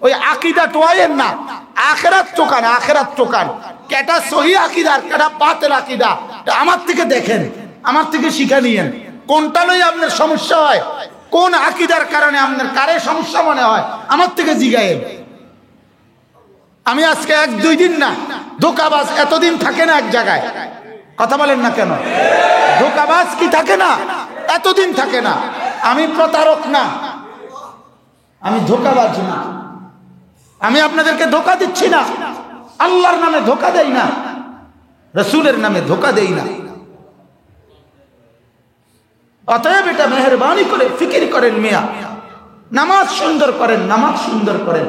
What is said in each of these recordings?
ওই আকীদা টোয়াইয়েন না, আখিরাত টোকান, আখিরাত টোকান। কেটা সহি আকীদার, কেটা বাতিল আকীদা, আমার থেকে দেখেন, আমার থেকে শিখে নিয়েন। কোনটা লই আপনার সমস্যা হয়, কোন আকীদার কারণে আপনার কারে সমস্যা মনে হয়, আমার থেকে জিগায়েন। আমি আজকে 1-2 দিন না, ধোঁকাবাজ এতদিন থাকে না এক জায়গায়, কথা বলেন না কেন? ধোঁকাবাজ কি থাকে না, এতদিন থাকে না। আমি প্রতারক না, আমি ধোঁকাবাজ না, আমি আপনাদেরকে ধোঁকা দিচ্ছি না, আল্লাহর নামে ধোঁকা দেই না, রাসূলের নামে ধোঁকা দেই না। অতএব এটা মেহেরবানি করে ফিকির করেন মিয়া, নামাজ সুন্দর করেন, নামাজ সুন্দর করেন,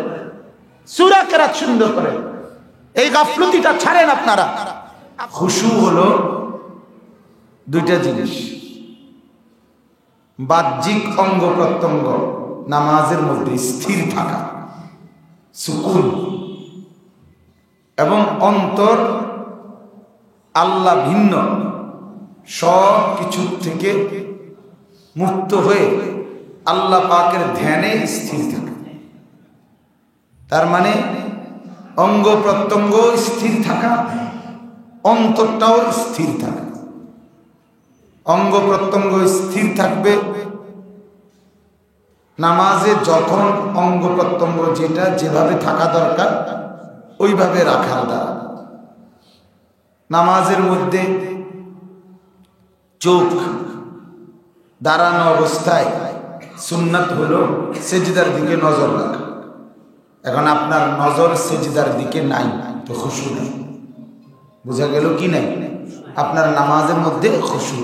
সূরা কেরাত সুন্দর করেন, এই গাফলতিটা ছাড়েন আপনারা। খুশু হলো দুইটা জিনিস, বাহ্যিক অঙ্গ প্রত্যঙ্গ নামাজের মধ্যে স্থির থাকা, সুকুন, এবং অন্তর আল্লাহ ভিন্ন সব কিছু থেকে মুক্ত হয়ে আল্লাহ পাকের ধ্যানে স্থির থাকে। তার মানে অঙ্গ প্রত্যঙ্গ স্থির থাকা, অন্তরটাও স্থির থাকা। অঙ্গ প্রত্যঙ্গ স্থির থাকবে নামাজে, যখন অঙ্গ প্রত্যঙ্গ যেটা যেভাবে থাকা দরকার ওইভাবে রাখার দ্বারা। নামাজের মধ্যে চোখ দাঁড়ানো অবস্থায় সুন্নাত হলো সেজদার দিকে নজর রাখা। এখন আপনার নজর সেজদার দিকে নাই, তো খুশু নেই। বোঝা গেল কি নাই? আপনার নামাজের মধ্যে খুশু।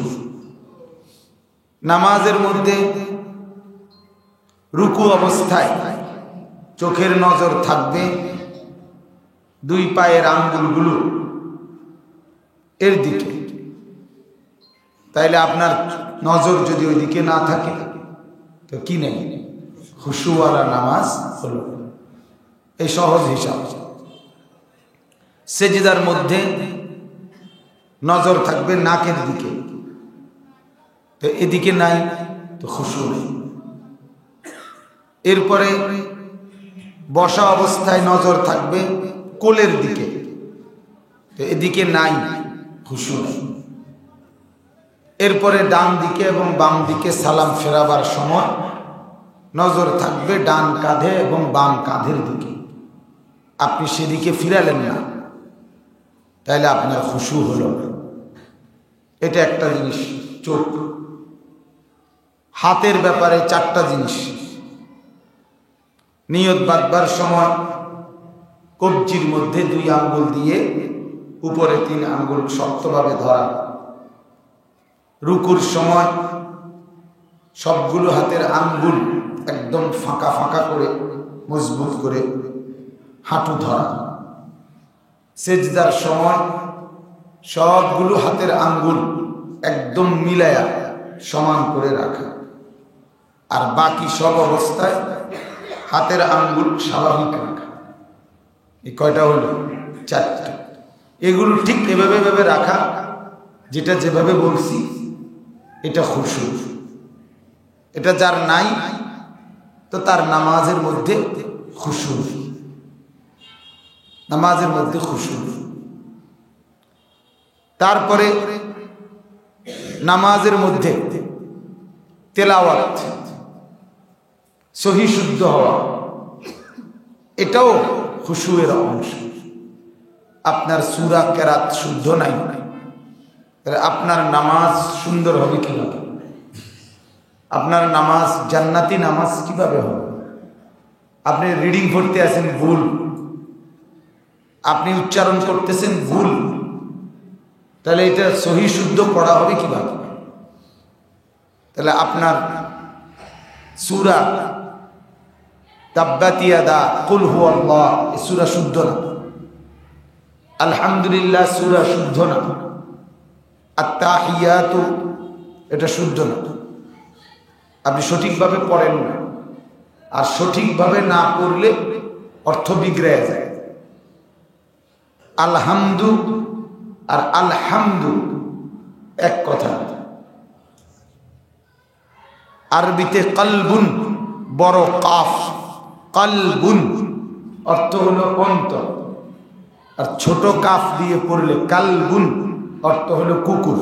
নামাজের মধ্যে রুকু অবস্থায় চোখের নজর থাকবে 2 পায়ের আঙ্গুলগুলো এর দিকে। তাইলে আপনার নজর যদি ওই দিকে না থাকে তো কি নেই, খুশুওয়ালা নামাজ হলো। এই সহজ হিসাব। সেজদার মধ্যে নজর থাকবে নাকের দিকে, তো এদিকে নাই, তো খুশু নেই। এরপরে বসা অবস্থায় নজর থাকবে কোলের দিকে, তো এদিকে নাই, খুশু নেই। এরপরে ডান দিকে এবং বাম দিকে সালাম ফেরাবার সময় নজর থাকবে ডান কাঁধে এবং বাম কাঁধের দিকে। আপনি সেদিকে ফিরালেন না, তাইলে আপনার খুশু হলো না। এটা একটা জিনিস। চোখ। হাতের ব্যাপারে 4টা জিনিস। নিয়ত বাঁধবার সময় কবজির মধ্যে 2 আঙ্গুল দিয়ে উপরে 3 আঙ্গুল শক্তভাবে ধরা। রুকুর সময় সবগুলো হাতের আঙ্গুল একদম ফাঁকা ফাঁকা করে মজবুত করে হাঁটু ধরা। সেজদার সময় সবগুলো হাতের আঙ্গুল একদম মিলায়া সমান করে রাখা। আর বাকি সব অবস্থায় হাতের আঙ্গুল স্বাভাবিক রাখা। এই কয়টা হলো? 4টা। এগুলো ঠিক এভাবে এভাবে রাখা, যেটা যেভাবে বলছি, এটা খুশু। এটা যার নাই তো তার নামাজের মধ্যে খুশু, নামাজের মধ্যে খুশু। তারপরে নামাজের মধ্যে তেলাওয়াত, সহি শুদ্ধ হওয়া, এটাও খুশুয়ের অংশ। আপনার সূরা কেরাত শুদ্ধ নাই, আপনার নামাজ সুন্দর হবে কিভাবে? আপনার নামাজ জান্নাতি নামাজ কিভাবে হবে? আপনি রিডিং পড়তে আছেন ভুল, আপনি উচ্চারণ করতেছেন ভুল, তাহলে এটা সহি শুদ্ধ পড়া হবে কিভাবে? তাহলে আপনার সূরা তাব্বাত ইয়াদা কুল হুয়াল্লাহ এই সূরা শুদ্ধ না, আলহামদুলিল্লাহ সূরা শুদ্ধ না, আত-তাহিয়াতু এটা শুদ্ধ না। আপনি সঠিকভাবে পড়েন না, আর সঠিকভাবে না পড়লে অর্থ বিগড়ে যায়। আলহামদু আর আলহামদু এক কথা। আরবিতে কলবুন বড় কাফ, কালবুন অর্থ হলো অন্তর, আর ছোট কাফ দিয়ে পড়লে কালবুন অর্থ হলো কুকুর।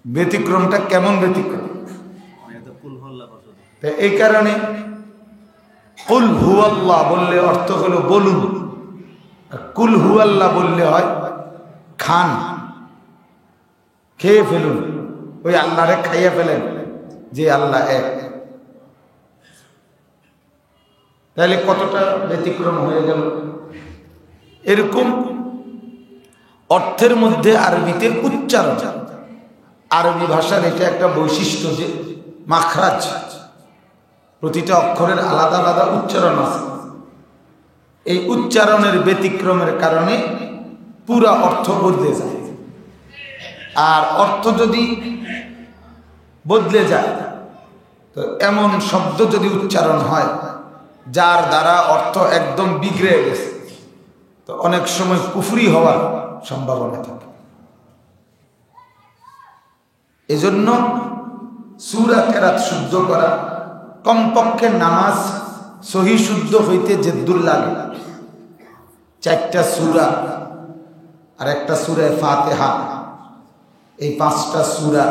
ব্যতিক্রমটা কেমন ব্যতিক্রম? এই কারণে কুল হুয়াল্লাহ বললে অর্থ হলো বলুন, আর কুল হুয়াল্লাহ বললে হয় খান, খেয়ে ফেলুন, ওই আল্লাহরে খাইয়া ফেলেন যে আল্লাহ এক। তাহলে কতটা ব্যতিক্রম হয়ে গেল। এরকম অর্থের মধ্যে আরবিতে উচ্চারণ, আরবি ভাষার এটা একটা বৈশিষ্ট্য যে মাখরাজ, প্রতিটা অক্ষরের আলাদা আলাদা উচ্চারণ আছে। এই উচ্চারণের ব্যতিক্রমের কারণে পুরা অর্থ বদলে যায়। আর অর্থ যদি বদলে যায় তো এমন শব্দ যদি উচ্চারণ হয় যার দ্বারা অর্থ একদম বিগড়ে গেছে, তো অনেক সময় কুফরি হওয়ার সম্ভাবনা থাকে। এজন্য সূরা কেরাত শুদ্ধ করা, কমপক্ষে নামাজ সহি শুদ্ধ হইতে যে দূর লাগে 4টা সূরা আর একটা সূরা ফাতিহা, এই 5টা সূরা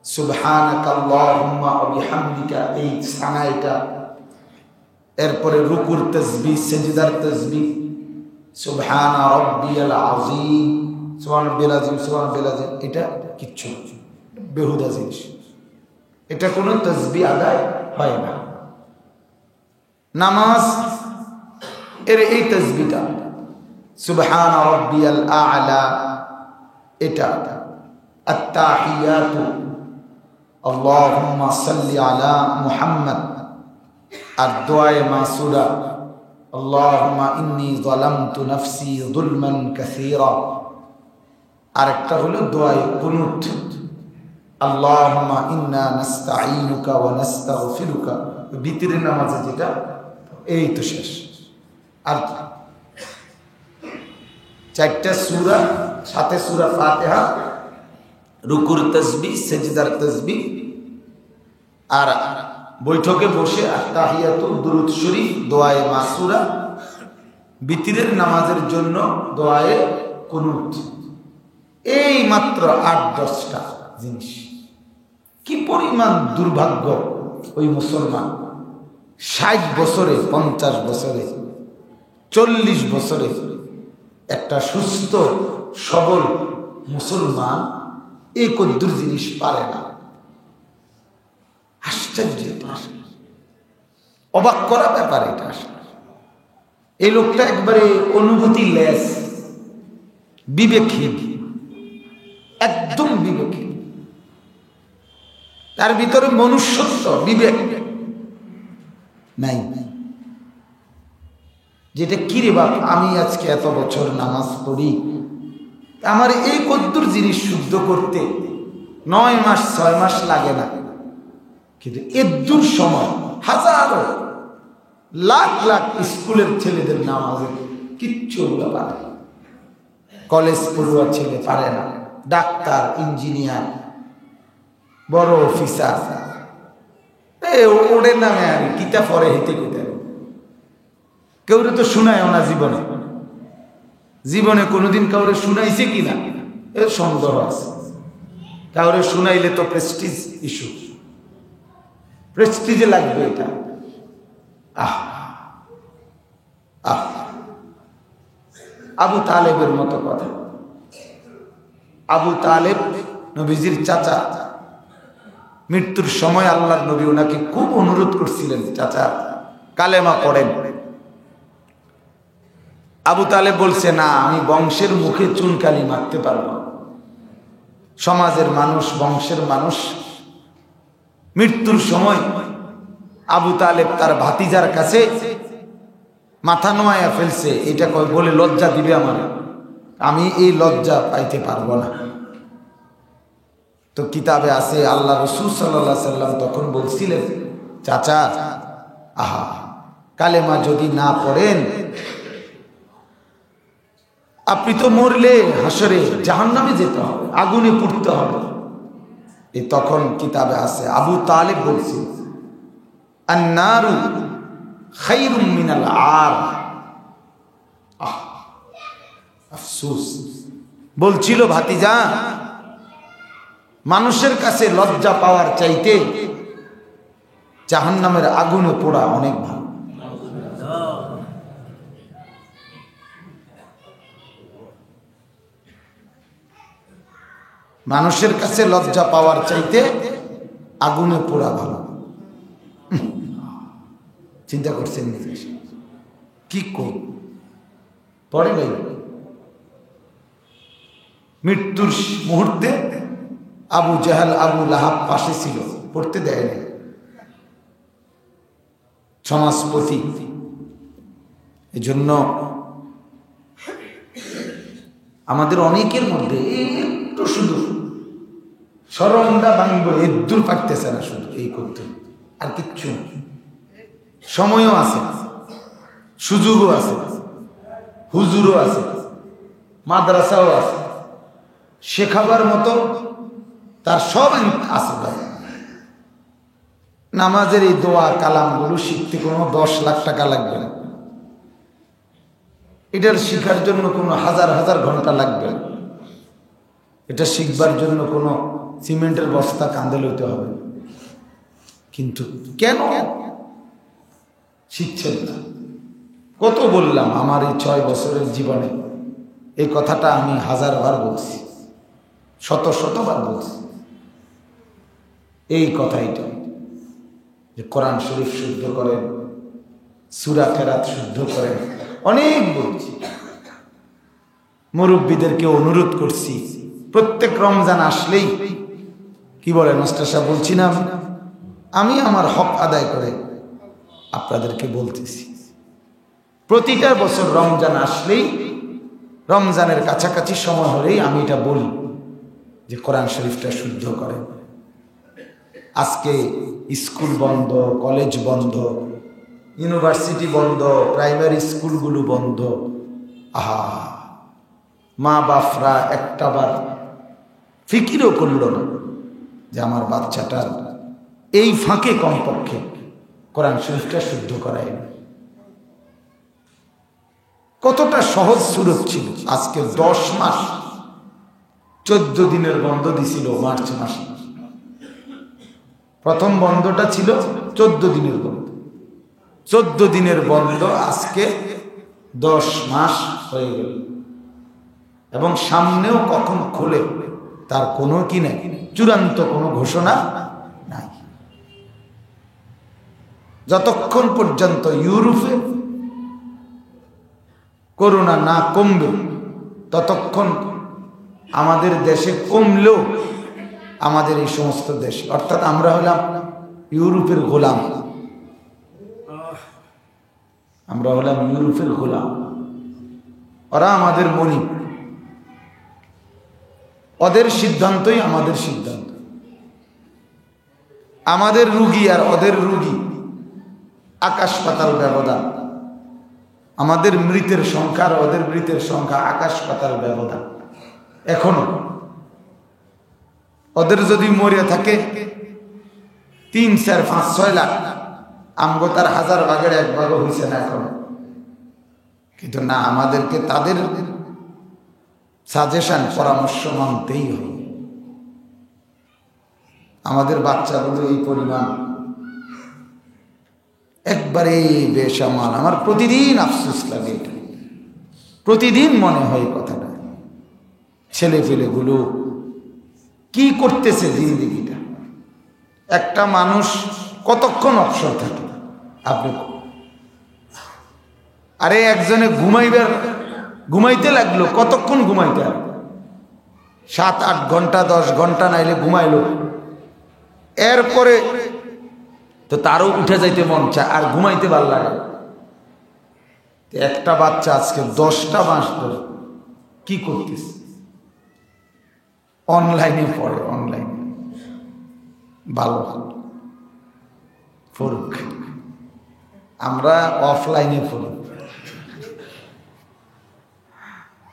সুবহানাকাল্লাহুম্মা ওয়া বিহামদিকা, এই সানাইটা, এরপরে রুকুর তাসবিহ, সিজদার তাসবিহ, সুবহানা রাব্বিয়াল আযীম, সুবহান রাব্বিয়াল আযীম, সুবহান রাব্বিয়াল আযীম, এটা কিচ্ছু বেহুদা জিনিস, এটা কোনো তাসবিহ আদায় হয় না। নামাজ এর এই তাসবিহটা সুবহান রাব্বিয়াল আ'লা, এটা আত-তাহিয়াতু আল্লাহুম্মা সাল্লি আলা মুহাম্মদ, আর দোয়ায়ে মাসুরা আল্লাহুম্মা ইন্নী যালামতু নাফসি যুলমান কাসীরা, আরেকটা হলো দোয়ায়ে কুনুত আল্লাহুম্মা ইন্না নাস্তাঈনুকা ওয়া নাস্তাগফিরুকা, বিতরের নামাজে যেটা, এই তো শেষ। আর 4টা সূরা, সাথে সূরা ফাতিহা, রুকুর তাসবিহ, সিজদার তাসবিহ, আর বৈঠকে বসে আত-তাহিয়াতু, দুরূদ শরীফ, দোয়ায়ে মাসুরা, বিতরের নামাজের জন্য দোয়ায়ে কুনুত, এই মাত্র 8-10টা জিনিস। কি পরিমাণ দুর্ভাগ্য ওই মুসলমান 60 বছরে, 50 বছরে, 40 বছরে একটা সুস্থ সবল মুসলমান এই কদ্দুর জিনিস পারে না। আশ্চর্য, অবাক করা ব্যাপার এটা। এই লোকটা একবারে অনুভূতি লেস, বিবেকহীন, একদম বিবেকহীন, তার ভিতরে মনুষ্যত্ব, বিবেক নাই। যেটা কি রে বাপ, আমি আজকে এত বছর নামাজ পড়ি, আমার এই কদ্দুর জিনিস শুদ্ধ করতে 9 মাস 6 মাস লাগে না, কিন্তু এদ্দুর সময় হাজারো লাখ লাখ স্কুলের ছেলেদের নামাজে কিচ্ছু পারে, কলেজ পড়ুয়া ছেলে পারে না, ডাক্তার, ইঞ্জিনিয়ার, বড় অফিসার, ওদের নামে আর কিতা পরে হেঁটে কোথায়, কেউ তো শুনায় না জীবনে, জীবনে কোনোদিন কাউরে শুনাইছে কিনা এর সন্দেহ আছে। কাউরে শুনাইলে তো প্রেস্টিজ ইস্যু, প্রেস্টিজে লাগবে এটা। আবু তালেবের মতো কথা। আবু তালেব নবীজির চাচা, মৃত্যুর সময় আল্লাহর নবী ওনাকে খুব অনুরোধ করছিলেন, চাচা কালেমা পড়েন। আবু তালেব বলছে, না, আমি বংশের মুখে চুনকালি মারতে পারবো, সমাজের মানুষ, বংশের মানুষ। মৃত্যুর সময় আবু তালেব তার ভাতিজার কাছে মাথা নোয়াইয়া ফেলছে, এটা কয় বলে লজ্জা দিবে আমার, আমি এই লজ্জা পাইতে পারবো না। তো কিতাবে আছে আল্লাহ রাসূল সাল্লাল্লাহু আলাইহি সাল্লাম তখন বলছিলেন, চাচা কালেমা যদি না পড়েন আপনি তো মরলে হাসরে জাহান্নামে যেতে হবে, আগুনে পুড়তে হবে, এই তখন কিতাবে আছে আবু তালেব বলছে আন-নারু খায়রুম মিনাল আর। আফসোস, বলছিল ভাতিজা মানুষের কাছে লজ্জা পাওয়ার চাইতে জাহান্নামের আগুনে পোড়া অনেক ভালো। মানুষের কাছে লজ্জা পাওয়ার চাইতে আগুনে পোড়া ভালো। চিন্তা করছেন কি পরে ভাই মৃত্যুর মুহূর্তে আবু জাহাল আবু লাহাব পাশে ছিল, পড়তে দেয় না। সমাজপতি, এজন্য আমাদের অনেকের মধ্যে একটু শুধু শরমটা ভাঙব এদূর পারতেছে না, শুধু এই করতে আর কিচ্ছু। সময়ও আছে, সুযোগও আছে, হুজুরও আছে, মাদ্রাসাও আছে, শেখাবার মতো তার সব আছে। নামাজের এই দোয়া কালামগুলো শিখতে কোনো 10 লাখ টাকা লাগবে না, এটার শিখার জন্য কোনো হাজার হাজার ঘন্টা লাগবে না, এটা শিখবার জন্য কোনো সিমেন্টের বস্তা কাঁধে লইতে হবে। কিন্তু কেন শিখছেন না? কত বললাম আমার এই 6 বছরের জীবনে এই কথাটা আমি 1000 বার বলছি, শতবার বলছি এই কথাইটা, যে কোরআন শরীফ শুদ্ধ করেন, সূরা কেরাত শুদ্ধ করেন, অনেক বলছি। মুরব্বীদেরকে অনুরোধ করছি, প্রত্যেক রমজান আসলেই কি বলেন মাস্টার সাহেব, বলছি না আমি আমার হক আদায় করে আপনাদেরকে বলতেছি, প্রতিটা বছর রমজান আসলেই, রমজানের কাছাকাছি সময় হলেই আমি এটা বলি যে কোরআন শরীফটা শুদ্ধ করেন। আজকে স্কুল বন্ধ, কলেজ বন্ধ, ইউনিভার্সিটি বন্ধ, প্রাইমারি স্কুলগুলো বন্ধ। আহা, মা বাপরা একটাবার ফিকিরও করল না যে আমার বাচ্চাটার এই ফাঁকে কমপক্ষে কোরআন শরীফটা শুদ্ধ করায়। কতটা সহজ সুরত ছিল। আজকে 10 মাস 14 দিনের বন্ধ দিছিল মার্চ মাসে। প্রথম বন্ধটা ছিল 14 দিনের বন্ধ, 14 দিনের বন্ধ আজকে 10 মাস হয়ে গেল, এবং সামনেও কখন খোলে তার কোনো কি নেই, চূড়ান্ত কোনো ঘোষণা নাই। যতক্ষণ পর্যন্ত ইউরোপে করোনা না কমবে ততক্ষণ আমাদের দেশে কমলেও আমাদের এই সমস্ত দেশ, অর্থাৎ আমরা হলাম ইউরোপের গোলাম, আমরা হলাম ইউরোপের গোলাম, ওরা আমাদের মনি, ওদের সিদ্ধান্তই আমাদের সিদ্ধান্ত। আমাদের রুগী আর ওদের রুগী আকাশ পাতাল ব্যবধান, আমাদের মৃতের সংখ্যা আর ওদের মৃতের সংখ্যা আকাশ পাতাল ব্যবধান। এখনো ওদের যদি মরে থাকে 3, 4, 5, 6 লাখ, আমগো তার 1000 ভাগের 1 ভাগও হয়েছে না এখনো। কিন্তু না, আমাদেরকে তাদের সাজেশন পরামর্শ মানতেই হবে। আমাদের বাচ্চাগুলো এই পরিমাণ একবারে বেসামাল। আমার প্রতিদিন আফসোস লাগে, এটা প্রতিদিন মনে হয় কথাটা, ছেলে পেলেগুলো কি করতেছে জিন্দেগিটা। একটা মানুষ কতক্ষণ অবসর থাকে আপনি? আরে একজনে ঘুমাইতে লাগলো, কতক্ষণ ঘুমাইতে হবে? 7, 8 ঘন্টা 10 ঘন্টা নাইলে ঘুমাইলো, এরপরে তো তারও উঠে যাইতে মন চায় আর ঘুমাইতে ভালো লাগে। একটা বাচ্চা আজকে 10টা মাস ধরে কি করতেছে? অনলাইনে পড়ে, অনলাইনে। ভালো পড়ুক, আমরা অফলাইনে পড়ি।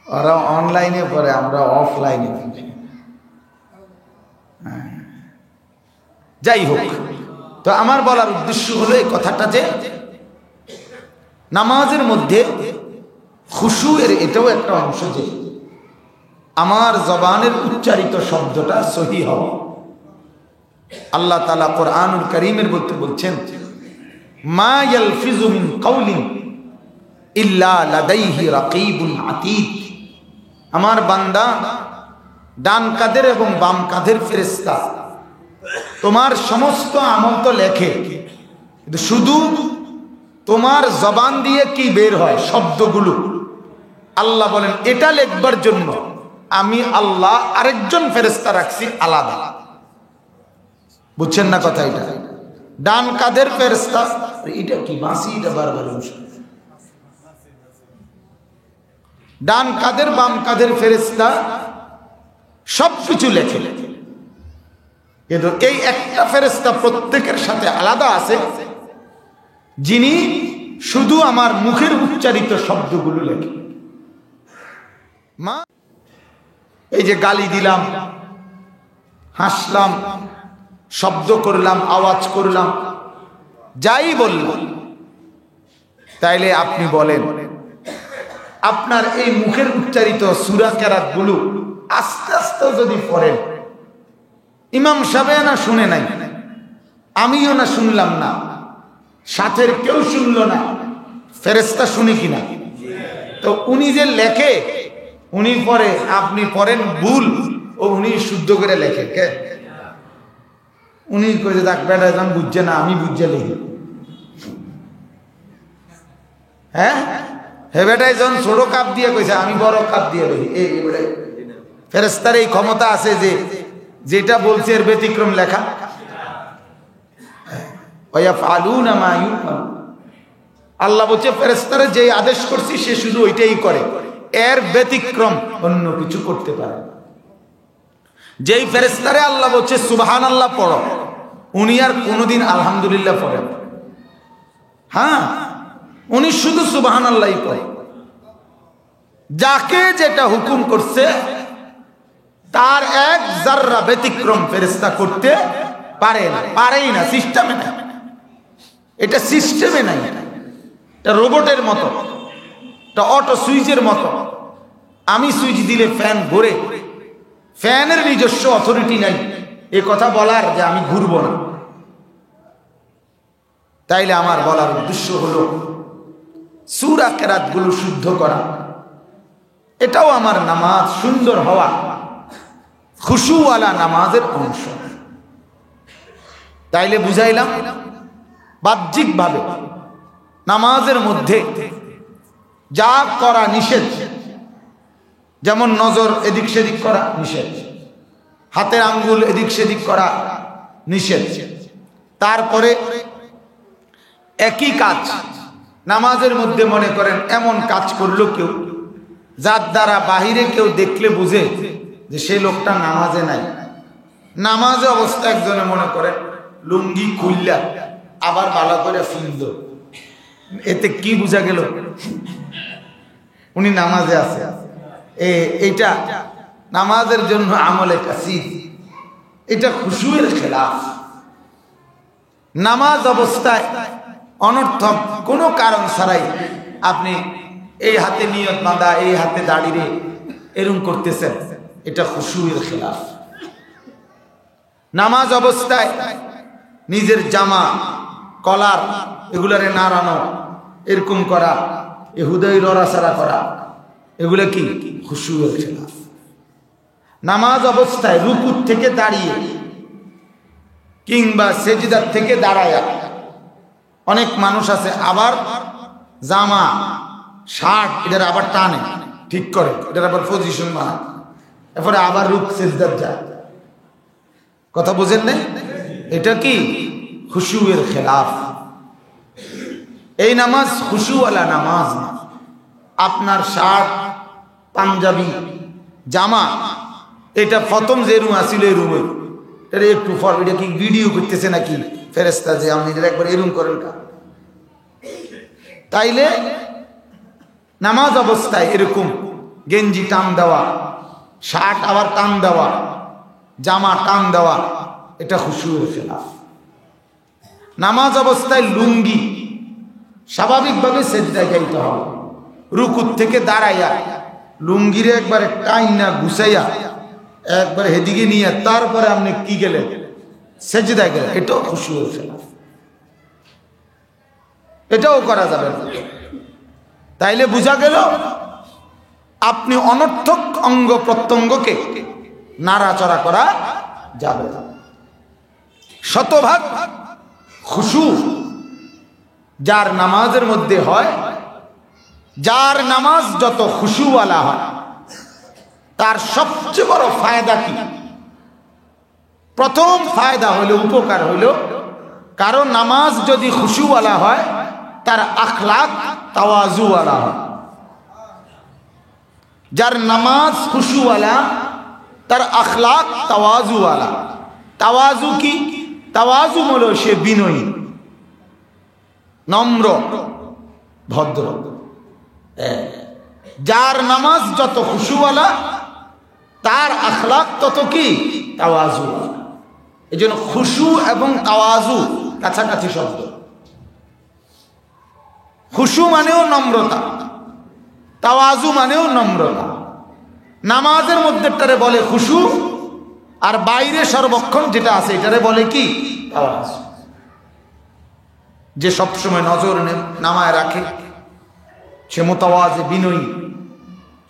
ওরা অনলাইনে পড়ে, আমরা অফলাইনে পড়ি। যাই হোক, তো আমার বলার উদ্দেশ্য হলো এই কথাটা যে নামাজের মধ্যে খুশু এর এটাও একটা অংশ যে আমার জবানের উচ্চারিত শব্দটা সহি হওয়া। আল্লাহ তাআলা কোরআনুল কারীমের মধ্যে বলছেন, মা ইয়ালফিজু মিন কাউলিন ইল্লা লাদাইহি রাকীবুন আতীদ। আমার বান্দা ডান কাঁধের এবং বাম কাঁধের ফেরেশতা তোমার সমস্ত আমল তো লেখে, কিন্তু শুধু তোমার জবান দিয়ে কি বের হয় শব্দগুলো, আল্লাহ বলেন এটা লেখবার জন্য আমি আল্লাহ আরেকজন ফেরেশতা রাখছি আলাদা। বুঝছেন না কথা? এটা ডান কাঁধের ফেরেশতা, এটা কি বাঁশি, এটা বারবার ডান কাঁধের বাম কাঁধের ফেরেশতা সবকিছু লেখে, কিন্তু এই একটা ফেরেশতা প্রত্যেকের সাথে আলাদা আছে, যিনি শুধু আমার মুখের উচ্চারিত শব্দগুলো লেখে। মা এই যে গালি দিলাম, হাসলাম, শব্দ করলাম, আওয়াজ করলাম, যাই বললাম, তাইলে আপনি বলেন আপনার এই মুখের উচ্চারিত সূরা কেরাত গুলো আস্তে আস্তে যদি পড়েন, ইমাম সাহেব না শুনে নাই, আমিও না শুনলাম না, সাথের কেউ শুনলো না, ফেরেশতা শুনে কিনা? তো উনি যে লেখে, উনি পড়ে, আপনি পড়েন ভুল, ও উনি শুদ্ধ করে লেখে কে? উনি কইছে দেখ বেটা যখন বুঝছে না, আমি বুঝছে লিখি। হ্যাঁ, হে বেটাই যখন ছোট কাপ দিয়ে কইছে, আমি বড় কাপ দিয়ে লিখি। এই ফেরেশতার এই ক্ষমতা আছে যে যেটা বলছে এর ব্যতিক্রম লেখা। আল্লাহ বলছে ফেরেশতারে যে আদেশ করছি সে শুধু ওইটাই করে, এর ব্যতিক্রম অন্য কিছু করতে পারে। যেই ফেরেশতারে আল্লাহ বলছে সুবহানাল্লাহ পড়ো, উনি আর কোনোদিন আলহামদুলিল্লাহ পড়েন? হ্যাঁ, উনি শুধু সুবহানাল্লাহই পড়ে। যাকে যেটা হুকুম করছে তার এক জাররা ব্যতিক্রম ফেরেশতা করতে পারে না, পারেই না, সিস্টেমে নাই। এটা সিস্টেমে নাই, এটা রোবটের মতো, এটা অটো সুইচের মতো। আমি সুইচ দিলে ফ্যান ঘুরে, ফ্যানের নিজস্ব অথরিটি নাই এ কথা বলার যে আমি ঘুরব না। তাইলে আমার বলার উদ্দেশ্য হলো সূরা কেরাতগুলো শুদ্ধ করা, এটাও আমার নামাজ সুন্দর হওয়া, খুশুওয়ালা নামাজের অংশ। তাইলে বুঝাইলাম বাহ্যিকভাবে নামাজের মধ্যে যা করা নিষেধ, যেমন নজর এদিক সেদিক করা নিষেধ, হাতের আঙ্গুল এদিক সেদিক করা নিষেধ। তারপরে একই কাজ নামাজের মধ্যে মনে করেন এমন কাজ করলো কেউ, যার দ্বারা বাহিরে কেউ দেখলে বুঝে যে সেই লোকটা নামাজে নাই। নামাজে অবস্থা একজনে মনে করে লুঙ্গি খুললা আবার ভালো করে ফিরল, এতে কি বোঝা গেল? উনি নামাজে আছে। এইটা নামাজের জন্য আমলে কাসির, এটা খুশুয়ের খেলাফ। নামাজ অবস্থায় অনর্থক কোনো কারণ ছাড়াই আপনি এই হাতে নিয়ত বাঁধা, এই হাতে দাঁড়িয়ে এরকম করতেছেন, এটা খুশুয়ের খেলাফ। নামাজ অবস্থায় নিজের জামা কলার এগুলারে নাড়ানো, এরকম করা, এ হুদয় লড়াছাড়া করা, এগুলো কি খুশুয়ের খেলাফ। নামাজ অবস্থায় রুকুর থেকে দাঁড়িয়ে কিংবা সেজদার থেকে দাঁড়ায়া, অনেক মানুষ আছে আবার জামা শার্ট এটার আবার টানে ঠিক করে, এটার আবার পজিশন বানায়, এরপরে আবার রুক সেজদার যায়। কথা বুঝেন নাই? এটা কি খুশুয়ের খেলাফ। এই নামাজ খুশুওয়ালা নামাজ না। আপনার শার্ট পাঞ্জাবি জামা এটা প্রথম যে রুম আসিল এই রুমে, এটা একটু ফর, এটা কি ভিডিও করতেছে নাকি ফেরেশতা যে আপনি একবার এরুম করেন কা? তাইলে নামাজ অবস্থায় এরকম গেঞ্জি টান দেওয়া, শার্ট আবার টান দেওয়া, জামা টান দেওয়া, এটা খুশুয়ের খেলাফ। নামাজ অবস্থায় লুঙ্গি স্বাভাবিকভাবে সেজদায় যাইতে হবে। রুকুর থেকে দাঁড়াইয়া লুঙ্গিরে একবারে টাইনা গুছাইয়া একবার হেদিকে নিয়ে তারপরে আপনি কি গেলেন সেজদায় গেলেন, এটাও খুশুর খেলাফ, এটাও করা যাবে না। তাইলে বোঝা গেল আপনি অনর্থক অঙ্গ প্রত্যঙ্গকে নাড়াচড়া করা যাবে না। শতভাগ খুশু যার নামাজের মধ্যে হয়, যার নামাজ যত খুশুওয়ালা হয় তার সবচেয়ে বড় ফায়দা কি? প্রথম ফায়দা হলো, উপকার হলো, কারণ নামাজ যদি খুশুওয়ালা হয় তার আখলাক তাওয়াজুওয়ালা হয়। যার নামাজ খুশুওয়ালা তার আখলাক তাওয়াজুওয়ালা। তাওয়াজু কি? তাওয়াজু হলো সে বিনয়ী, নম্র, ভদ্র। যার নামাজ যত খুশুওয়ালা তার আখলাক তত কি? তাওয়াজুওয়ালা। এই জন্য খুশু এবং তাওয়াজু কাছাকাছি শব্দ। খুশু মানেও নম্রতা, তাওয়াজু মানেও নম্রতা। নামাজের মধ্যেটারে বলে খুশু, আর বাইরে সর্বক্ষণ যেটা আছে এটারে বলে কি? তাওয়াজু। যে সবসময় নজর নামায় রাখে সে মুতাওয়াজি, বিনয়ী,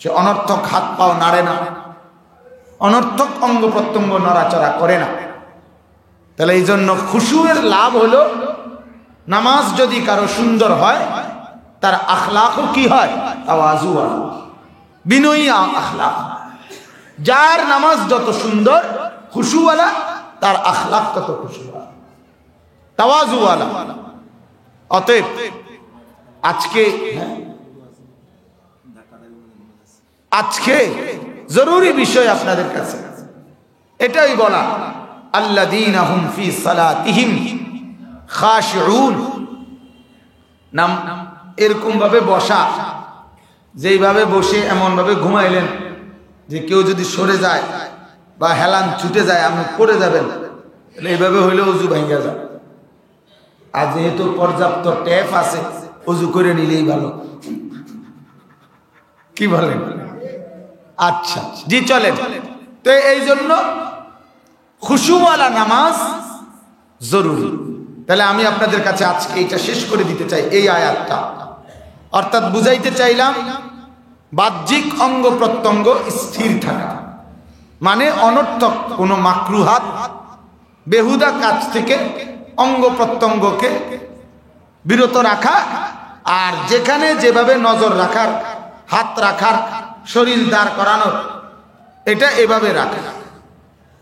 সে অনর্থক হাত পাও নাড়ে না, অনর্থক অঙ্গ প্রত্যঙ্গ নড়াচড়া করে না। তাহলে এই জন্য খুশুয়ের লাভ হলো নামাজ যদি কারো সুন্দর হয় তার আখলাকও কি হয়? তাওয়াজুওয়ালা, বিনয়ী আখলাক। যার নামাজ যত সুন্দর খুশুওয়ালা তার আখলাক তত খুশুওয়ালা, তাওয়াজুওয়ালা। অতএব আজকে জরুরি বিষয় আপনাদের কাছে এটাই বলা, আল্লাযীনা হুম ফি সালাতিহিম খাশিউন। নাম এরকম ভাবে বসা, যেইভাবে বসে এমন ভাবে ঘুমাইলেন যে কেউ যদি সরে যায় বা হেলান ছুটে যায় আপনি পড়ে যাবেন, এইভাবে হইলে অজু ভাঙ্গা যায়। আর যেহেতু পর্যাপ্ত ট্যাপ আছে অজু করে নিলেই ভালো, কি বলেন? আচ্ছা জি চলেন। তো এই জন্য খুশুওয়ালা নামাজ জরুরি। তাহলে আমি আপনাদের কাছে আজকে এটা শেষ করে দিতে চাই, এই আয়াতটা। অর্থাৎ বুঝাইতে চাইলাম বাহ্যিক অঙ্গ প্রত্যঙ্গ স্থির থাকা মানে অনর্থক কোনো মাকরুহাত, বেহুদা কাজ থেকে অঙ্গ প্রত্যঙ্গকে বিরত রাখা, আর যেখানে যেভাবে নজর রাখার, হাত রাখার, শরীর দাঁড় করানোর, এটা এভাবে রাখা।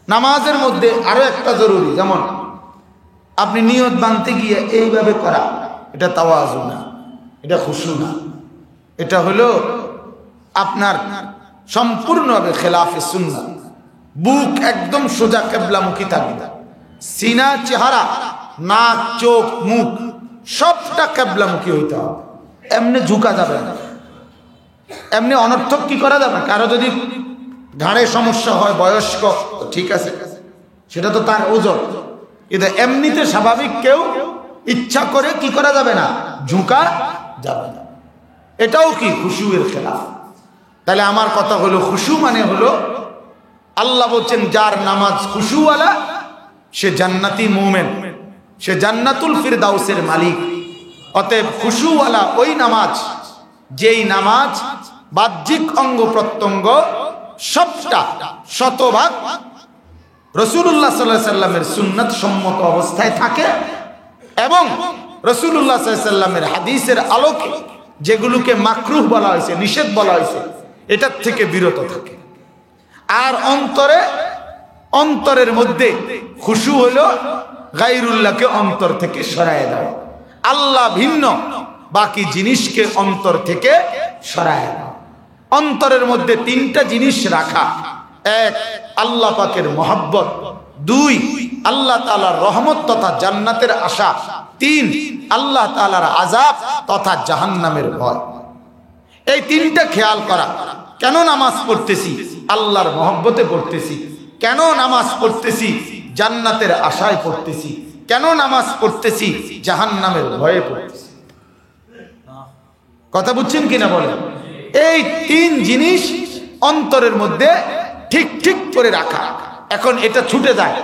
নামাজের মধ্যে আরো একটা জরুরি, যেমন আপনি নিয়ত বাঁধতে গিয়ে এইভাবে করা, এটা তাওয়াজু না, এটা খুশু না, এটা হলো আপনার সম্পূর্ণভাবে খেলাফে সুন্নাত। বুক একদম সোজা কিবলামুখী থাকবে, সিনা, চেহারা, নাক, চোখ, মুখ সবটা কিবলামুখী হইতে হবে। এমনি ঝুঁকা যাবে না, এমনি অনর্থক কি করা যাবে। কারো যদি ঘাড়ে সমস্যা হয়, বয়স্ক, ঠিক আছে, সেটা তো তার ওজন, কিন্তু এমনিতে স্বাভাবিক কেউ ইচ্ছা করে কি করা যাবে না, ঝুঁকা যাবে না। এটাও কি খুশুয়ের খেলাফ। তাহলে আমার কথা হলো খুশু মানে হলো, আল্লাহ বলছেন যার নামাজ খুশুওয়ালা সে জান্নাতি মুমিন, সে জান্নাতুল ফিরদাউসের মালিক। অতএব খুশুওয়ালা ওই নামাজ, যেই নামাজ বাহ্যিক অঙ্গ প্রত্যঙ্গ সবটা শতভাগ রাসূলুল্লাহ সাল্লাল্লাহু আলাইহি সাল্লামের সুন্নাত সম্মত অবস্থায় থাকে এবং রাসূলুল্লাহ সাল্লাল্লাহু আলাইহি সাল্লামের হাদিসের আলোকে যেগুলোকে মাকরুহ বলা হয়েছে, নিষেধ বলা হয়েছে, এটার থেকে বিরত থাকে। আর অন্তরের মধ্যে খুশু হলো গায়রুল্লাহকে অন্তর থেকে সরায় দাও, আল্লাহ ভিন্ন বাকি জিনিসকে অন্তর থেকে সরায় দাও। অন্তরের মধ্যে তিনটা জিনিস রাখা: এক, আল্লাহ পাকের মহব্বত; দুই, আল্লাহ তাআলার রহমত তথা জান্নাতের আশা; তিন, আল্লাহ তাআলার আযাব তথা জাহান্নামের ভয়। এই তিনটা খেয়াল করা। কেন নামাজ পড়তেছি? আল্লাহর মহব্বতে পড়তেছি। কেন নামাজ পড়তেছি? জান্নাতের আশায় পড়তেছি। কেন নামাজ পড়তেছি? জাহান্নামের ভয়ে পড়তেছি। কথা বুঝছেন কিনা বলেন? এই তিন জিনিস অন্তরের মধ্যে ঠিক ঠিক করে রাখা। এখন এটা ছুটে যায়,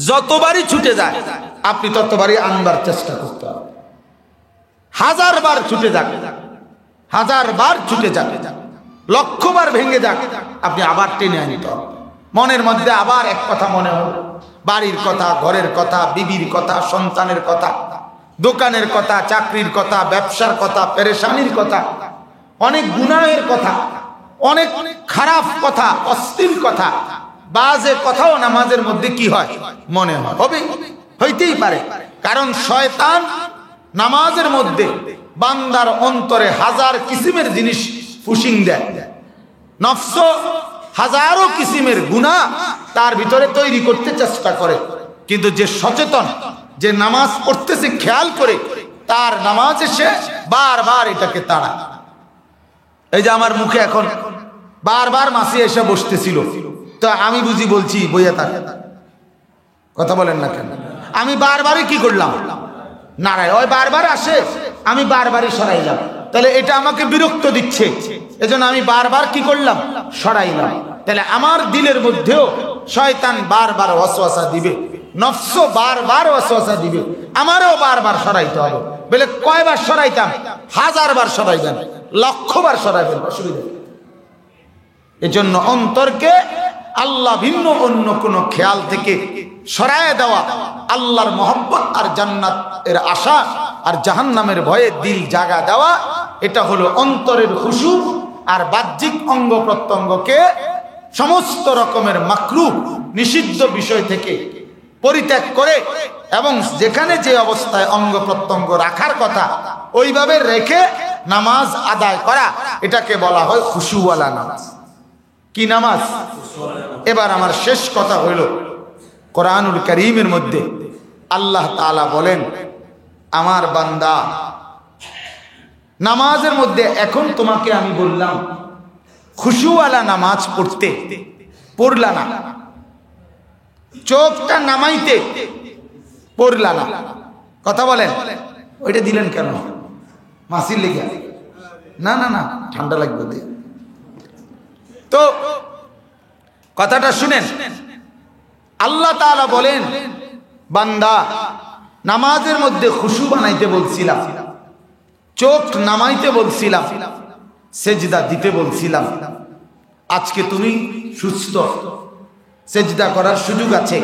যতবারই ছুটে যায় আপনি ততবারই আনবার চেষ্টা করতে হবে। 1000 বার ছুটে যাক, 1000 বার ছুটে যাক, 1,00,000 বার ভেঙে যাক, আপনি আবার টেনে আনতে হবে। মনের মধ্যে আবার এক কথা মনে হবে, বাড়ির কথা, ঘরের কথা, বিবির কথা, সন্তানের কথা, দোকানের কথা, চাকরির কথা, ব্যবসার কথা, পেরেশানির কথা, অনেক গুনাহের কথা, অনেক খারাপ কথা, অশ্লীল কথা, বাজে কথাও নামাজের মধ্যে কি হয়? মনে হয়, হবে, হইতেই পারে। কারণ শয়তান নামাজের মধ্যে বান্দার অন্তরে 1000 কিসিমের জিনিস পুশিং দেয়। নফস হাজারো কিসিমের গুনাহ তার ভিতরে তৈরি করতে চেষ্টা করে, কিন্তু যে সচেতন, যে নামাজ পড়তেছে খেয়াল করে, তার নামাজ এসে বারবার এটাকে তাড়ায়। এই যে আমার মুখে এখন বারবার মাসি এসে বসতেছিল, তো আমি বুঝি বলছি বইয়া থাক, কথা বলেন না কেন? আমি বারবারই কি করলাম? নারায়, ওই বারবার আসে, আমি বারবারই সরাইলাম। তাহলে এটা আমাকে বিরক্ত দিচ্ছে, এজন্য আমি বারবার কি করলাম? সরাইলাম। তাহলে আমার দিলের মধ্যেও শয়তান বারবার ওয়াসওয়াসা দিবে, নফস বারবার ওয়াসওয়াসা দিবে, আমারও বারবার সরাইতে হবে। বলে কয়বার সরাইতাম? 1000 বার সরাইবেন, 1,00,000 বার সরাইবেন, অসুবিধা। এজন্য অন্তরকে আল্লাহ ভিন্ন অন্য কোন খেয়াল থেকে সরায় দেওয়া, আল্লাহর মহব্বত আর জান্নাত এর আশা আর জাহান্নামের ভয়ে দিল জাগা দেওয়া, এটা হলো অন্তরের খুশু। আর বাহ্যিক অঙ্গ প্রত্যঙ্গকে সমস্ত রকমের মাকরুহ নিষিদ্ধ বিষয় থেকে পরিত্যাগ করে এবং যেখানে যে অবস্থায় অঙ্গ প্রত্যঙ্গ রাখার কথা ওইভাবে রেখে নামাজ আদায় করা, এটাকে বলা হয় খুশুওয়ালা নামাজ। কি নামাজ? এবার আমার শেষ কথা হইল, কোরআনুল কারীমের মধ্যে আল্লাহ তাআলা বলেন, আমার বান্দা নামাজের মধ্যে এখন তোমাকে আমি বললাম খুশুওয়ালা নামাজ পড়তে, পড়লা না, চোখটা নামাইতে পড়লা না। কথা বলেন, ওইটা দিলেন কেন? মাসির লেগে? না না না, ঠান্ডা লাগবে। তো কথাটা শুনেন, আল্লাহ তাআলা বলেন, বান্দা নামাজের মধ্যে খুশু বানাইতে বলছিলাম, চোখ নামাইতে বলছিলাম, সেজদা দিতে বলছিলাম। আজকে তুমি সুস্থ, সেজদা করার সুযোগ আছে,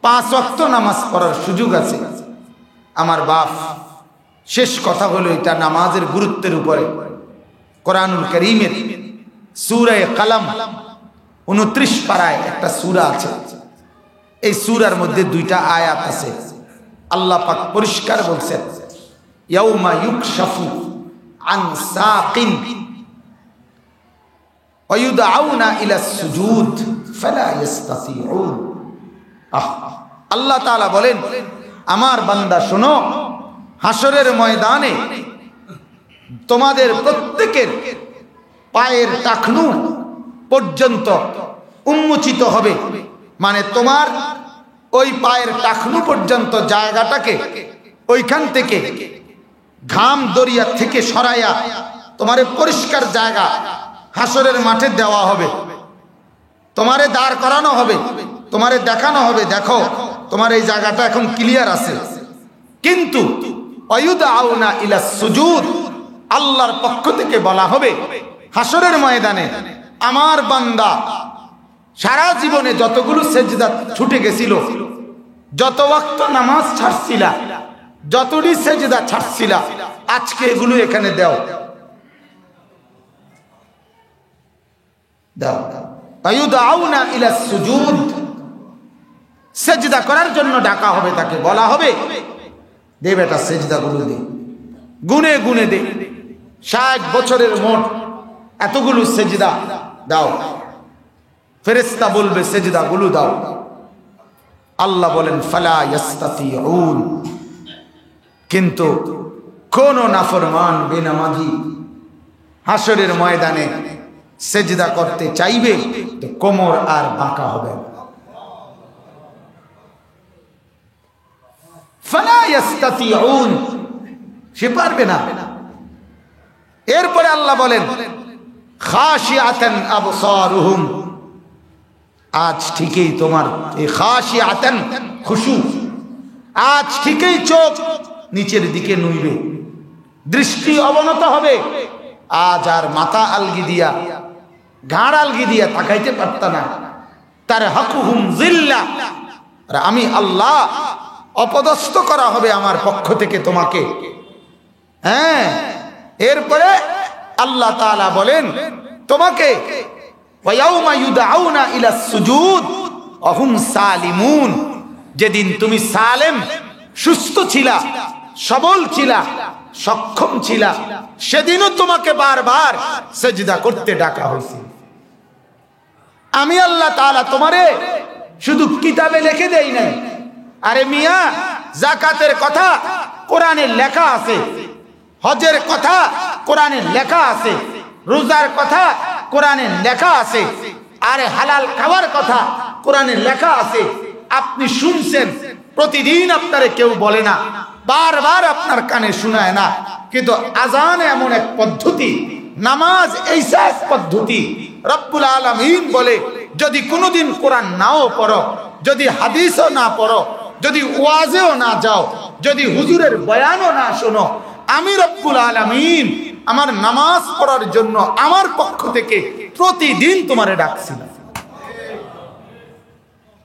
5 ওয়াক্ত নামাজ পড়ার সুযোগ আছে। আমার বাপ, শেষ কথা হলো এটা নামাজের গুরুত্বের উপরে। কোরআনুল কারীমের সূরা কালাম 29 পারায় একটা সূরা আছে। এই সূরার মধ্যে 2টা আয়াত আছে। আল্লাহ পাক পরিষ্কার বলছেন, ইয়াউমা ইউকশাফু আন সাকিন ওয়া ইউদআউনা ইলা সুজুদ ফালা ইস্তাতিউন। আল্লাহ তাআলা বলেন, আমার বান্দা শোনো, হাসরের ময়দানে তোমাদের প্রত্যেকের পায়ের টাকনু পর্যন্ত উন্মোচিত হবে। মানে তোমার ওই পায়ের টাকনু পর্যন্ত জায়গাটাকে ওইখান থেকে ঘাম দরিয়া থেকে সরাইয়া তোমারে পরিষ্কার জায়গা হাসরের মাঠে দেওয়া হবে, তোমারে দাঁড় করানো হবে, তোমারে দেখানো হবে, দেখো তোমার এই জায়গাটা এখন ক্লিয়ার আছে। কিন্তু ওয়ায়ুদআউনা ইলা সুজুদ, আল্লাহর পক্ষ থেকে বলা হবে হাসরের ময়দানে, আমার বান্দা সারা জীবনে যতগুলো সেজদা ছুটে গেছিল, যত ওয়াক্ত নামাজ ছাড়ছিলা, যতটি সেজদা ছাড়ছিলা, আজকে এগুলো এখানে দাও দাও। ওয়ায়ুদআউনা ইলা সুজুদ, সেজদা করার জন্য ডাকা হবে, তাকে বলা হবে দে বেটা সেজদাগুলো দে, গুনে গুনে দে, 60 বছরের মোট এতগুলো সেজদা দাও। ফেরেশতা বলবে সেজদাগুলো দাও। আল্লাহ বলেন ফালা ইস্তাতিউন, কিন্তু কোন নাফরমান বেনামাজি হাসরের ময়দানে সেজদা করতে চাইবে তো কোমর আর বাঁকা হবে না। ফালা ইস্তাতিউন, সে পারবে না। এরপরে আল্লাহ বলেন খাশিআতান আবসারুহুম, আজ ঠিকই তোমার এই খাশিআতান খুশু, আজ ঠিকই চোখ নিচের দিকে নুইবে, দৃষ্টি অবনত হবে। আজ আর মাথা আলগি দিয়া, ঘাড় আলগি দিয়া তাকাইতে পারত না। তার হাকুহুম জিল্লা, আর আমি আল্লাহ অপদস্থ করা হবে আমার পক্ষ থেকে তোমাকে। হ্যাঁ, এরপরে আল্লাহ তাআলা বলেন তোমাকে ওয়ায়াউমা ইউদআউনা ইলাস সুজুদ ওয়া হুম সালিমুন, যেদিন তুমি সালেম, সুস্থ ছিলা, সবল ছিলা, সক্ষম ছিলা, সেদিনও তোমাকে বারবার সেজদা করতে ডাকা হয়েছে। আমি আল্লাহ তাআলা তোমারে শুধু কিতাবে লিখে দেই নাই। আরে মিয়া, যাকাতের কথা কোরআনে লেখা আছে, হজের কথা কোরআনে লেখা আছে, রোজার কথা কোরআনে লেখা আছে, আরে হালাল খাওয়ার কথা কোরআনে লেখা আছে। আপনি শুনছেন, প্রতিদিন আপনারে কেউ বলে না, বারবার আপনার কানে শোনায় না, কিন্তু আজান এমন এক পদ্ধতি, নামাজ এইসা এক পদ্ধতি। রব্বুল আলামিন বলে যদি কোনোদিন কোরআন নাও পড়ো, যদি হাদিসও না পড়ো, যদি ওয়াজেও না যাও, যদি হুজুরের বয়ানও না শোনো, আমি রব্বুল আলামিন আমার নামাজ পড়ার জন্য আমার পক্ষ থেকে প্রতিদিন তোমারে ডাকছিলাম।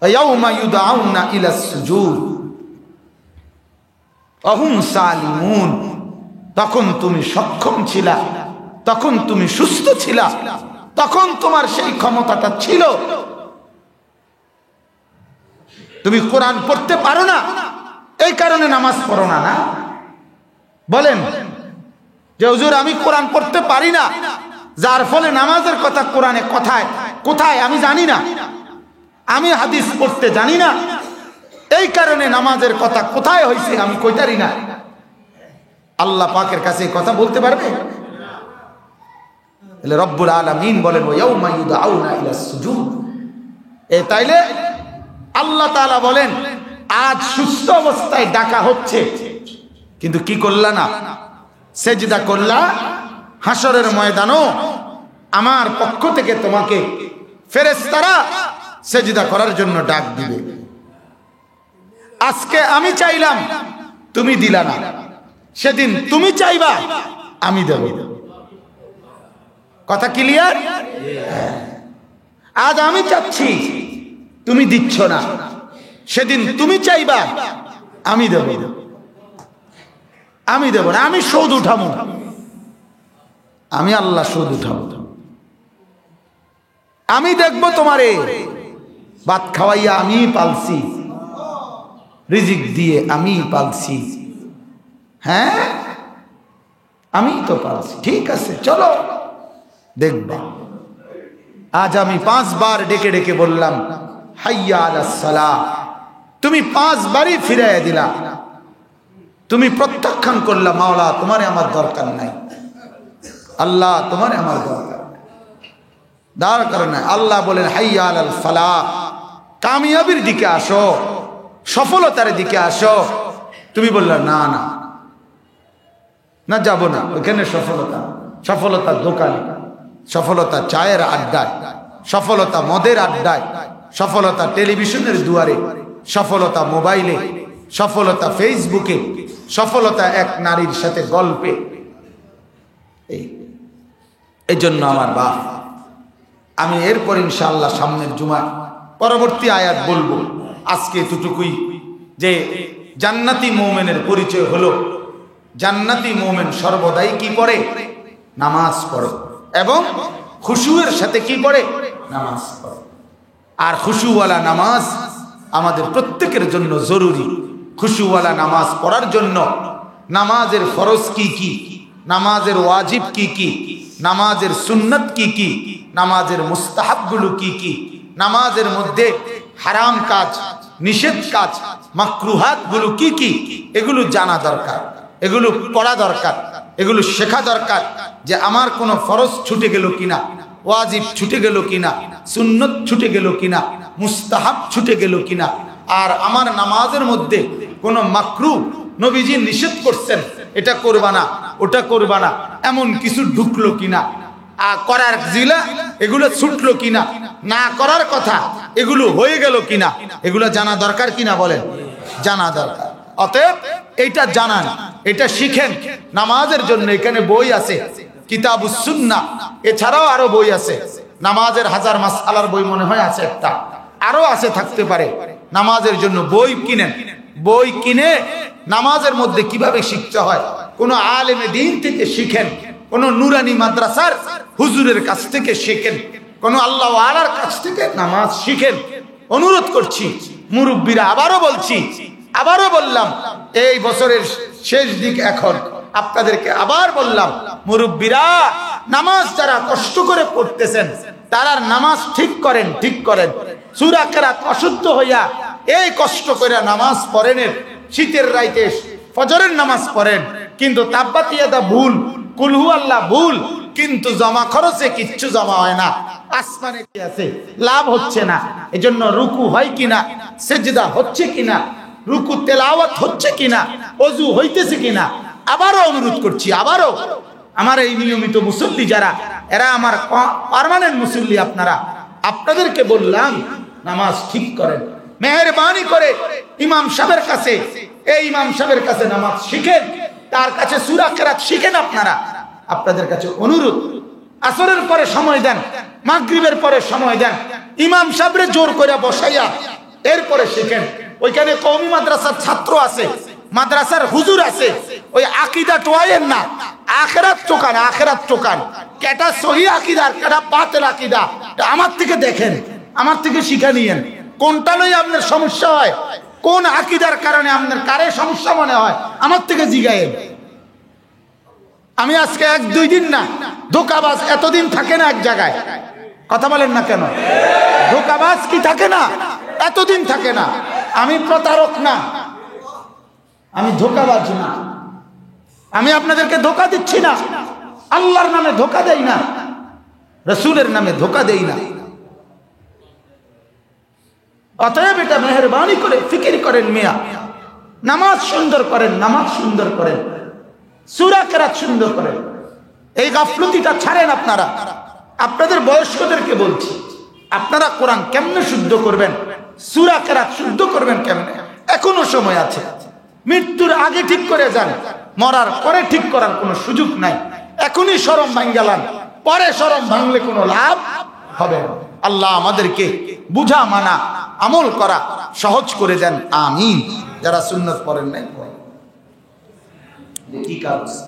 ইয়াউমা ইউদআউনা ইলাস সুজুদ ওয়া হুম সালিমুন, তখন তুমি সক্ষম ছিলা, তখন তুমি সুস্থ ছিলা, তখন তোমার সেই ক্ষমতাটা ছিল। তুমি কোরআন পড়তে পারো না, এই কারণে নামাজ পড়ো না। না বলেন যে হুজুর আমি কোরআন পড়তে পারি না, যার ফলে নামাজের কথা কোরআনে কোথায় কোথায় আমি জানি না, আমি হাদিস পড়তে জানি না, এই কারণে নামাজের কথা কোথায় হয়েছে আমি কইতারি না। আল্লাহ পাকের কাছে কথা বলতে পারবে? রব্বুল আলামিন বলেন ওয়ায়াউমা ইউদআউনা ইলাস সুজুদ। তাইলে আল্লাহ তাআলা বলেন আজ সুস্থ অবস্থায় ডাকা হচ্ছে, কিন্তু কি করলা না? সেজদা করলা। হাসরের ময়দানও আমার পক্ষ থেকে তোমাকে ফেরেশতারা সেজদা করার জন্য ডাক দিবে। আজকে আমি চাইলাম, তুমি দিলা না, সেদিন তুমি চাইবা, আমি দেব। কথা ক্লিয়ার? আজ আমি চাচ্ছি, তুমি দিচ্ছ না, সেদিন তুমি চাইবা, আমি দেব। আমি দেব না, আমি সুদ উঠাবো, আমি আল্লাহ সুদ উঠাবো। আমি দেখবো তোমারে ভাত খাওয়াইয়া আমি পালছি, রিজিক দিয়ে আমি পালছি। হ্যাঁ, আমি তো পালছি, ঠিক আছে, চলো দেখবা। আজ আমি 5 বার ডেকে ডেকে বললাম হাইয়া আলাস সালাহ, তুমি 5 বারই ফিরাইয়া দিলা। তুমি প্রত্যাখ্যান করলা, মাওলা তোমারে আমার দরকার নাই, আল্লাহ তোমারে আমার দরকার নাই। আল্লাহ বলেন হাইয়া আলাল ফালাহ, কামিয়াবির দিকে আসো, সফলতার দিকে আসো। তুমি বললা না না না, যাব না ওখানে। সফলতা দোকানে, সফলতা চায়ের আড্ডায়, সফলতা মদের আড্ডায়, সফলতা টেলিভিশনের দুয়ারে, সফলতা মোবাইলে, সফলতা ফেসবুকে, সফলতা এক নারীর সাথে গল্পে। এই জন্য আমার বাপ, আমি এরপর ইনশাআল্লাহ সামনের জুমায় পরবর্তী আয়াত বলবো। আজকে এতটুকুই যে জান্নাতি মুমিনের পরিচয় হলো, জান্নাতি মুমিন সর্বদাই কি পড়ে? নামাজ পড়ে, এবং খুশুয়ের সাথে কি পড়ে? নামাজ পড়ে। আর খুশুওয়ালা নামাজ আমাদের প্রত্যেকের জন্য জরুরি। খুশুওয়ালা নামাজ পড়ার জন্য নামাজের ফরজ কি কি, নামাজের ওয়াজিব কি কি, নামাজের সুন্নত কি কি, নামাজের মুস্তাহাবগুলো কি কি, নামাজের মধ্যে হারাম কাজ, নিষেধ কাজ, মাকরুহাতগুলো কি কি, এগুলো জানা দরকার, এগুলো পড়া দরকার, এগুলো শেখা দরকার। যে আমার কোনো ফরজ ছুটে গেল কিনা, ওয়াজিব ছুটে গেল কিনা, সুন্নত ছুটে গেল কিনা, মুস্তাহাব ছুটে গেল কিনা, আর আমার নামাজের মধ্যে কোনো মাকরু নবীজি নিষেধ করছেন এটা করবা না ওটা করবা না এমন কিছু ঢুকলো কিনা, করার জিলা এগুলো ছুটলো কিনা, না করার কথা এগুলো হয়ে গেল কিনা, এগুলো জানা দরকার কিনা বলেন? জানা দরকার। অতএব এইটা জানান, এটা শিখেন। নামাজের জন্য এখানে বই আছে, কিতাবুস সুন্নাহ, এছাড়াও আরো বই আছে। নামাজের হাজার মাসআলার বই মনে হয় আছে একটা, আরো আছে, থাকতে পারে। নামাজের জন্য বই কিনেন, বই কিনে নামাজের মধ্যে কিভাবে শিখতে হয় কোন আলেমে দ্বীন থেকে শিখেন, কোন নুরানি মাদ্রাসার হুজুরের কাছ থেকে শিখেন, কোন আল্লাহ ওয়ালার কাছ থেকে নামাজ শিখেন। অনুরোধ করছি মুরব্বীরা, আবারও বলছি, আবারও বললাম, এই বছরের শেষ দিক এখন আপনাদেরকে আবার বললাম, মুরব্বীরা নামাজ যারা কষ্ট করে পড়তেছেন তারা নামাজ ঠিক করেন, ঠিক করেন। সূরা কেরাত অশুদ্ধ হইয়া এই কষ্ট করে নামাজ পড়েন, শীতের রাইতে ফজরের নামাজ পড়েন, কিন্তু তাব্বাতিয়াদা ভুল, কুল হু আল্লাহ ভুল, কিন্তু জমা খরচে কিচ্ছু জমা হয় না। আসমানে কি আছে, লাভ হচ্ছে না। এজন্য রুকু হয় কিনা, সেজদা হচ্ছে কিনা, রুকু তেলাওয়াত হচ্ছে কিনা, ওযু হইতেছে কিনা, আবারও অনুরোধ করছি, আবারও আমার এই নিয়মিত মুসল্লি যারা, এরা আমার পার্মানেন্ট মুসল্লি, আপনারা, আপনাদেরকে বললাম নামাজ ঠিক করেন। মেহেরবানি করে ইমাম সাহেবের কাছে, এই ইমাম সাহেবের কাছে নামাজ শিখেন, তার কাছে সূরা কেরাত শিখেন। আপনারা, আপনাদের কাছে অনুরোধ, আসরের পরে সময় দেন, মাগরিবের পরে সময় দেন, ইমাম সাহেবরে জোর করে বসাইয়া এরপরে শিখেন। ওইখানে কওমি মাদ্রাসার ছাত্র আছে, মাদ্রাসার হুজুর আছে, ওই আকীদা টোয়াইয়েন না, আখিরাত চোকান, আখিরাত চোকান। কেটা সহি আকীদা, কেটা বাতিল আকীদা, আমার থেকে দেখেন, আমার থেকে শিখে নিয়েন। কোনটা লই আপনার সমস্যা হয়, কোন আকীদার কারণে আপনার কারে সমস্যা মনে হয়, আমার থেকে জিগায়েন। আমি আজকে 1-2 দিন না, ধোঁকাবাজ এতদিন থাকে না এক জায়গায়, কথা বলেন না কেন? ধোঁকাবাজ কি থাকে না? এতদিন থাকে না। আমি প্রতারক না, আমি ধোঁকাবাজ না, আমি আপনাদেরকে ধোঁকা দিচ্ছি না, আল্লাহর নামে ধোঁকা দেই না, রাসূলের নামে ধোঁকা দেই না। অতএব এটা মেহেরবানি করে ফিকির করেন মিয়া, নামাজ সুন্দর করেন, নামাজ সুন্দর করেন, সূরা কেরাত সুন্দর করেন, এই গাফলতিটা ছাড়েন। আপনারা, আপনাদের বয়স্কদেরকে বলছি, আপনারা কোরআন কেমনে শুদ্ধ করবেন, সূরা কেরাত শুদ্ধ করবেন কেমনে, এখনো সময় আছে। মৃত্যুর আগে ঠিক করে যান, মরার পরে ঠিক করার কোনো সুযোগ নাই। এখনই শরম ভাঙ্গালান, পরে শরম ভাঙলে কোনো লাভ হবে না। আল্লাহ আমাদেরকে বুঝা মানা আমল করা সহজ করে দেন, আমিন। যারা সুন্নাত পড়েন নাই, ঠিক আছে।